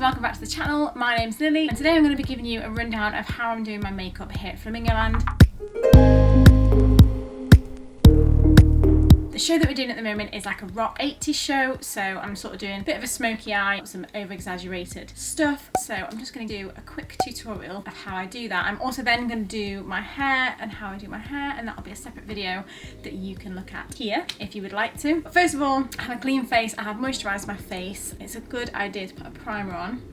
welcome back to the channel. My name's Lily and today I'm going to be giving you a rundown of how I'm doing my makeup here at Flamingo Land. The show that we're doing at the moment is like a rock 80s show, so I'm sort of doing a bit of a smoky eye, some over-exaggerated stuff. So I'm just going to do a quick tutorial of how I do that. I'm also then going to do my hair and how I do my hair, and that'll be a separate video that you can look at here if you would like to. But first of all, I have a clean face, I have moisturised my face. It's a good idea to put a primer on,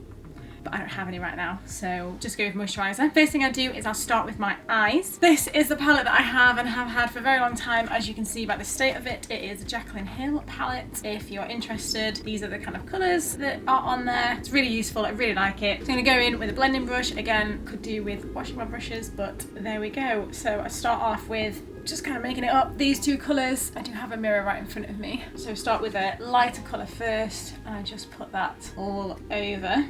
but I don't have any right now, so just go with moisturiser. First thing I do is I'll start with my eyes. This is the palette that I have and have had for a very long time. As you can see by the state of it, it is a Jaclyn Hill palette. If you're interested, these are the kind of colours that are on there. It's really useful, I really like it. I'm going to go in with a blending brush. Again, could do with washing my brushes, but there we go. So I start off with just kind of making it up. These two colours, I do have a mirror right in front of me. So start with a lighter colour first, and I just put that all over.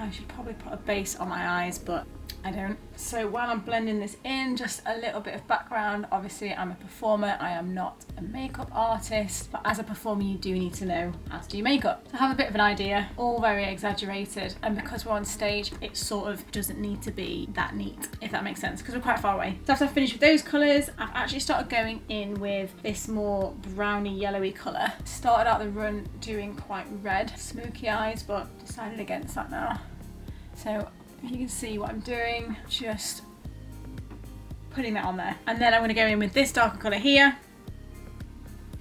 I should probably put a base on my eyes, but I don't. So while I'm blending this in, just a little bit of background. Obviously, I'm a performer. I am not a makeup artist, but as a performer, you do need to know how to do makeup. I have a bit of an idea, all very exaggerated, and because we're on stage, it sort of doesn't need to be that neat, if that makes sense, because we're quite far away. So after I've finished with those colours, I've actually started going in with this more browny yellowy colour. Started out the run doing quite red, smoky eyes, but decided against that now. So you can see what I'm doing, just putting that on there. And then I'm going to go in with this darker colour here.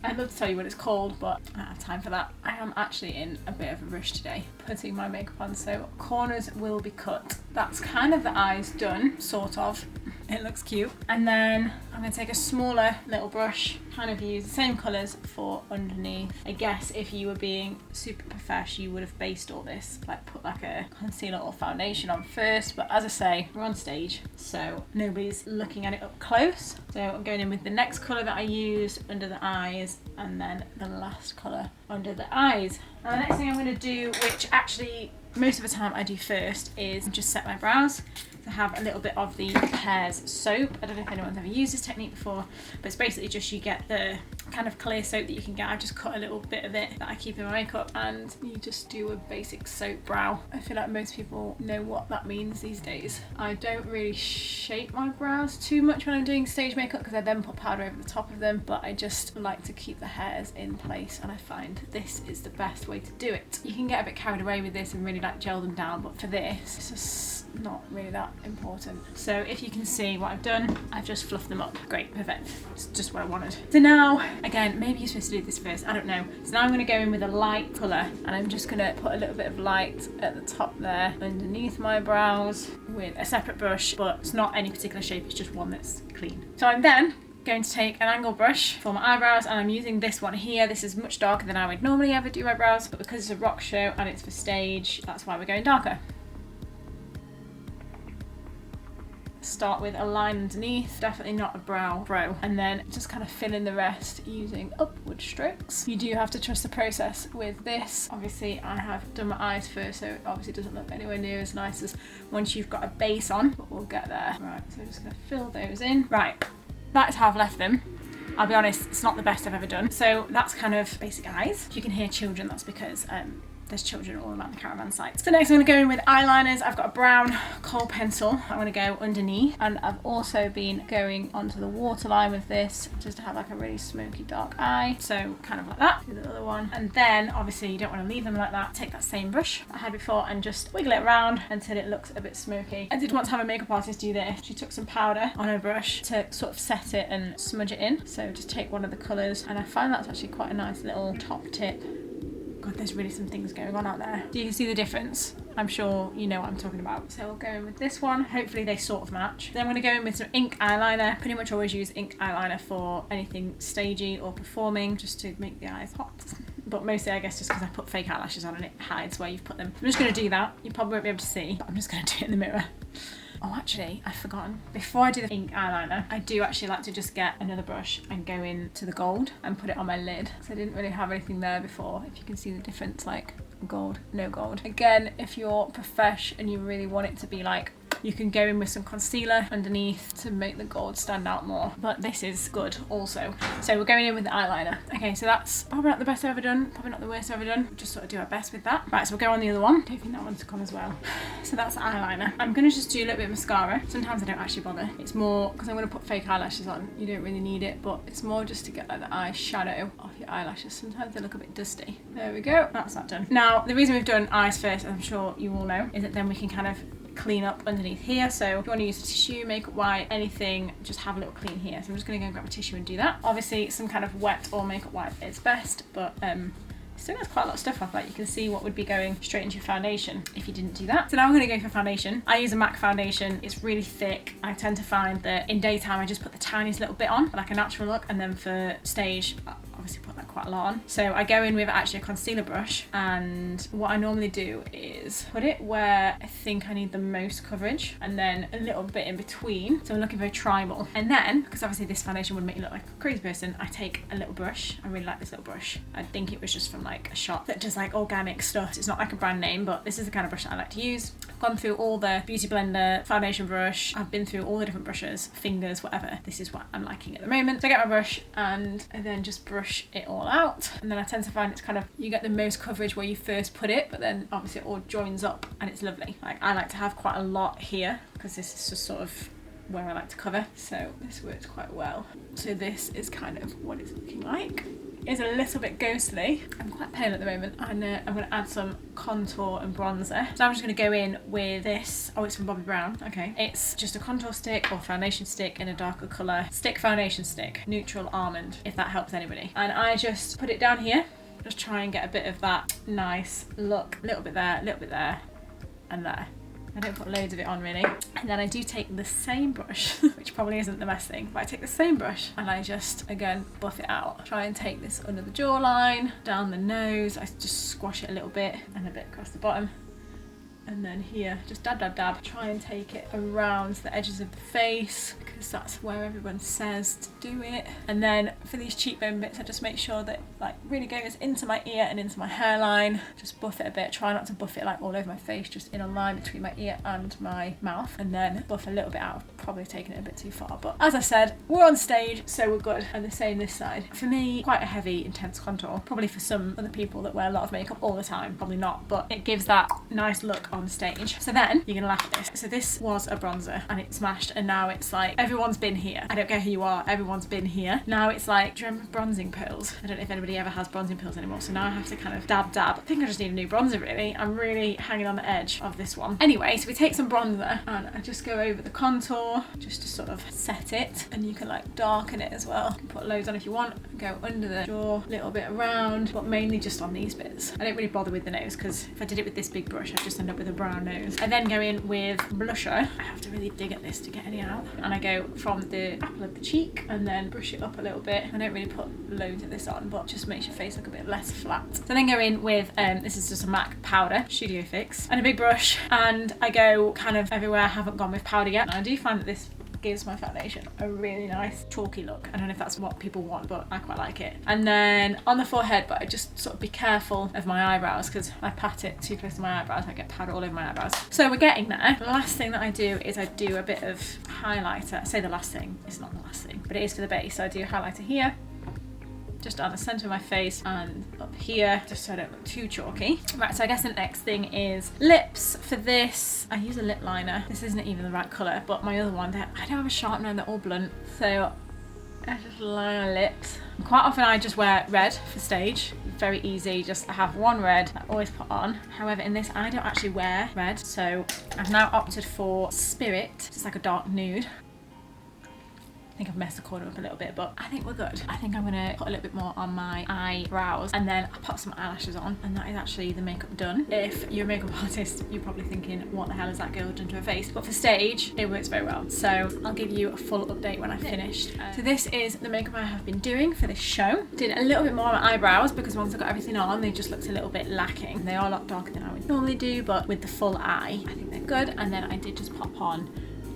I'd love to tell you what it's called, but I don't have time for that. I am actually in a bit of a rush today, putting my makeup on, so corners will be cut. That's kind of the eyes done, sort of. It looks cute. And then I'm going to take a smaller little brush, kind of use the same colours for underneath. I guess if you were being super profesh, you would have based all this, like put like a concealer or foundation on first. But as I say, we're on stage, so nobody's looking at it up close. So I'm going in with the next colour that I used under the eyes, and then the last colour under the eyes. And the next thing I'm going to do, which actually most of the time I do first, is just set my brows. I have a little bit of the Pears soap. I don't know if anyone's ever used this technique before, but it's basically just you get the kind of clear soap that you can get. I've just cut a little bit of it that I keep in my makeup, and you just do a basic soap brow. I feel like most people know what that means these days. I don't really shape my brows too much when I'm doing stage makeup because I then put powder over the top of them, but I just like to keep the hairs in place, and I find this is the best way to do it. You can get a bit carried away with this and really like gel them down, but for this, it's just not really that important. So if you can see what I've done, I've just fluffed them up. Great, perfect. It's just what I wanted. So now, again, maybe you're supposed to do this first, I don't know. So now I'm going to go in with a light colour, and I'm just going to put a little bit of light at the top there underneath my brows with a separate brush, but it's not any particular shape, it's just one that's clean. So I'm then going to take an angled brush for my eyebrows, and I'm using this one here. This is much darker than I would normally ever do my brows, but because it's a rock show and it's for stage, that's why we're going darker. Start with a line underneath, definitely not a brow, and then just kind of fill in the rest using upward strokes. You do have to trust the process with this. Obviously I have done my eyes first, so it obviously doesn't look anywhere near as nice as once you've got a base on, but we'll get there. Right, so I'm just going to fill those in. Right, that's how I've left them. I'll be honest, it's not the best I've ever done. So that's kind of basic eyes. If you can hear children, that's because there's children all around the caravan site. So next I'm going to go in with eyeliners. I've got a brown kohl pencil. I'm going to go underneath, and I've also been going onto the waterline with this just to have like a really smoky dark eye. So kind of like that. Do the other one. And then obviously you don't want to leave them like that. Take that same brush I had before and just wiggle it around until it looks a bit smoky. I did once have a makeup artist do this. She took some powder on her brush to sort of set it and smudge it in. So just take one of the colours, and I find that's actually quite a nice little top tip. God, there's really some things going on out there. Do you see the difference? I'm sure you know what I'm talking about. So we'll go in with this one. Hopefully they sort of match. Then I'm going to go in with some ink eyeliner. Pretty much always use ink eyeliner for anything stagey or performing, just to make the eyes hot. But mostly I guess just because I put fake eyelashes on and it hides where you've put them. I'm just going to do that. You probably won't be able to see, but I'm just going to do it in the mirror. Oh, actually, I've forgotten. Before I do the ink eyeliner, I do actually like to just get another brush and go in to the gold and put it on my lid. So I didn't really have anything there before. If you can see the difference, like gold, no gold. Again, if you're profesh and you really want it to be like You can go in with some concealer underneath to make the gold stand out more, but this is good also. So we're going in with the eyeliner. Okay, so that's probably not the best I've ever done, probably not the worst I've ever done. We'll just sort of do our best with that. Right, so we'll go on the other one. I don't think that one's come as well. So that's the eyeliner. I'm gonna just do a little bit of mascara. Sometimes I don't actually bother. It's more because I'm gonna put fake eyelashes on. You don't really need it, but it's more just to get like the eyeshadow off your eyelashes. Sometimes they look a bit dusty. There we go, that's that done. Now, the reason we've done eyes first, as I'm sure you all know, is that then we can kind of clean up underneath here. So if you want to use a tissue, makeup wipe, anything, just have a little clean here. So I'm just going to go and grab a tissue and do that. Obviously some kind of wet or makeup wipe is best, but still has quite a lot of stuff off. Like you can see what would be going straight into your foundation if you didn't do that. So now I'm going to go for foundation. I use a MAC foundation. It's really thick. I tend to find that in daytime I just put the tiniest little bit on for like a natural look, and then for stage obviously put that quite a lot on. So I go in with actually a concealer brush, and what I normally do is put it where I think I need the most coverage and then a little bit in between. So I'm looking very tribal. And then, because obviously this foundation would make you look like a crazy person, I take a little brush. I really like this little brush. I think it was just from like a shop that does like organic stuff. It's not like a brand name, but this is the kind of brush that I like to use. I've gone through all the beauty blender, foundation brush. I've been through all the different brushes, fingers, whatever. This is what I'm liking at the moment. So I get my brush and I then just brush it all out, and then I tend to find it's kind of, you get the most coverage where you first put it, but then obviously it all joins up and it's lovely. Like I like to have quite a lot here because this is just sort of where I like to cover, so this works quite well. So this is kind of what it's looking like. It's a little bit ghostly. I'm quite pale at the moment, and I'm going to add some contour and bronzer. So I'm just going to go in with this. Oh, it's from Bobbi Brown. Okay. It's just a contour stick or foundation stick in a darker colour. Stick foundation stick, neutral almond, if that helps anybody. And I just put it down here. Just try and get a bit of that nice look. A little bit there, and there. I don't put loads of it on really. And then I do take the same brush, which probably isn't the best thing, but I take the same brush and I just, again, buff it out. Try and take this under the jawline, down the nose. I just squash it a little bit and a bit across the bottom. And then here, just dab, dab, dab. Try and take it around the edges of the face because that's where everyone says to do it. And then for these cheekbone bits, I just make sure that like really goes into my ear and into my hairline. Just buff it a bit. Try not to buff it like all over my face, just in a line between my ear and my mouth. And then buff a little bit out. I've probably taken it a bit too far, but as I said, we're on stage, so we're good. And the same this side. For me, quite a heavy, intense contour. Probably for some other people that wear a lot of makeup all the time, probably not, but it gives that nice look on stage. So then you're gonna laugh at this. So this was a bronzer and it smashed, and now it's like everyone's been here. I don't care who you are, everyone's been here. Now it's like, do you remember bronzing pills? I don't know if anybody ever has bronzing pills anymore, so now I have to kind of dab dab. I think I just need a new bronzer really. I'm really hanging on the edge of this one. Anyway, so we take some bronzer and I just go over the contour just to sort of set it, and you can like darken it as well. You can put loads on if you want. Go under the jaw, a little bit around, but mainly just on these bits. I don't really bother with the nose because if I did it with this big brush I'd just end up with a brown nose. I then go in with blusher. I have to really dig at this to get any out. And I go from the apple of the cheek and then brush it up a little bit. I don't really put loads of this on, but just makes your face look a bit less flat. So then go in with, this is just a MAC powder, Studio Fix, and a big brush. And I go kind of everywhere. I haven't gone with powder yet. And I do find that this gives my foundation a really nice chalky look. I don't know if that's what people want, but I quite like it. And then on the forehead, but I just sort of be careful of my eyebrows because I pat it too close to my eyebrows, I get powder all over my eyebrows. So we're getting there. The last thing that I do is I do a bit of highlighter. I say the last thing, it's not the last thing, but it is for the base. So I do highlighter here, just on the centre of my face and up here, just so I don't look too chalky. Right, so I guess the next thing is lips. For this, I use a lip liner. This isn't even the right colour, but my other one, I don't have a sharpener and they're all blunt, so I just line my lips. Quite often I just wear red for stage. Very easy, just I have one red I always put on. However, in this I don't actually wear red, so I've now opted for Spirit. It's like a dark nude. I think I've messed the corner up a little bit, but I think we're good. I think I'm gonna put a little bit more on my eyebrows and then I pop some eyelashes on, and that is actually the makeup done. If you're a makeup artist, you're probably thinking, what the hell is that girl done to her face? But for stage, it works very well. So I'll give you a full update when I've finished. So this is the makeup I have been doing for this show. Did a little bit more on my eyebrows because once I got everything on, they just looked a little bit lacking. They are a lot darker than I would normally do, but with the full eye, I think they're good. And then I did just pop on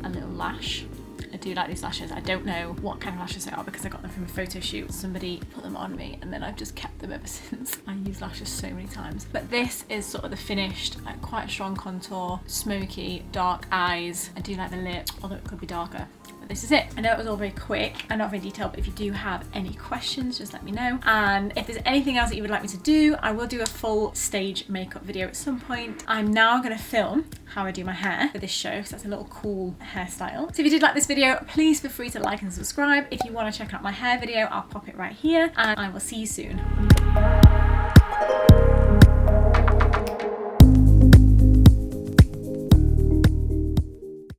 a little lash I do like these lashes. I don't know what kind of lashes they are because I got them from a photo shoot. Somebody put them on me and then I've just kept them ever since. I use lashes so many times. But this is sort of the finished, like quite a strong contour, smoky, dark eyes. I do like the lip, although it could be darker. But this is it. I know it was all very quick and not very detailed, but if you do have any questions, just let me know. And if there's anything else that you would like me to do, I will do a full stage makeup video at some point. I'm now going to film how I do my hair for this show because that's a little cool hairstyle. So if you did like this video, please feel free to like and subscribe. If you want to check out my hair video, I'll pop it right here, and I will see you soon.